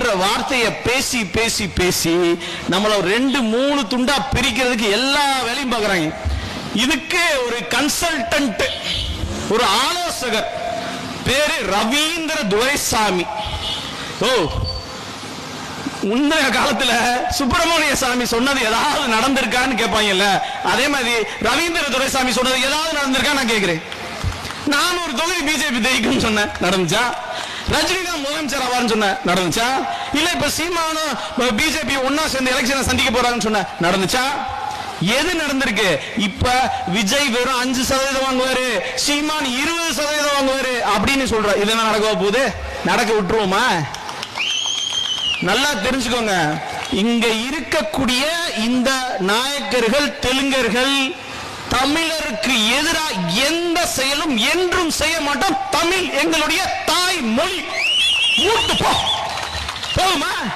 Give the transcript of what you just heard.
என்ற வார்த்தையை பேசி பேசி பேசி நம்மள 2-3 துண்டா பிரிக்கிறதுக்கு எல்லா வேலையும் பார்க்கறாங்க. இதுக்கு ஒரு கன்சல்டன்ட், ஒரு ஆலோசகர், பேரு ரவீந்திர துரைசாமி. முந்தைய காலத்துல சுப்பிரமணிய சாமி சொன்னது ஏதாவது நடந்திருக்கான்னு கேட்பாங்கல்ல, அதே மாதிரி ரவீந்திர துரைசாமி சொன்னது ஏதாவது நடந்திருக்கா நான் கேட்கிறேன். நான் ஒரு தொகுதி பிஜேபி ஜெயிக்கும் சொன்னேன், நடந்துச்சா? ரஜினிகாந்த் முதலமைச்சர் ஆவார்னு சொன்ன, நடந்துச்சா? இல்ல இப்ப சீமானும் பிஜேபி ஒன்னா சேர்ந்து எலெக்ஷனை சந்திக்க போறாங்கன்னு சொன்ன, நடந்துச்சா? எது நடந்திருக்கு? இப்ப விஜய் வெறும் 5% வாங்குவாரு, சீமான் 20% வாங்குவாரு அப்படின்னு சொல்ற. இதெல்லாம் நடக்க போகுது? நடக்க விட்டுருவோமா? நல்லா தெரிஞ்சுக்கோங்க, இங்க இருக்கக்கூடிய இந்த நாயக்கர்கள், தெலுங்கர்கள், தமிழருக்கு எதிராக எந்த செயலும் என்றும் செய்ய மாட்டோம். தமிழ் எங்களுடைய தாய் மொழி. போதுமா?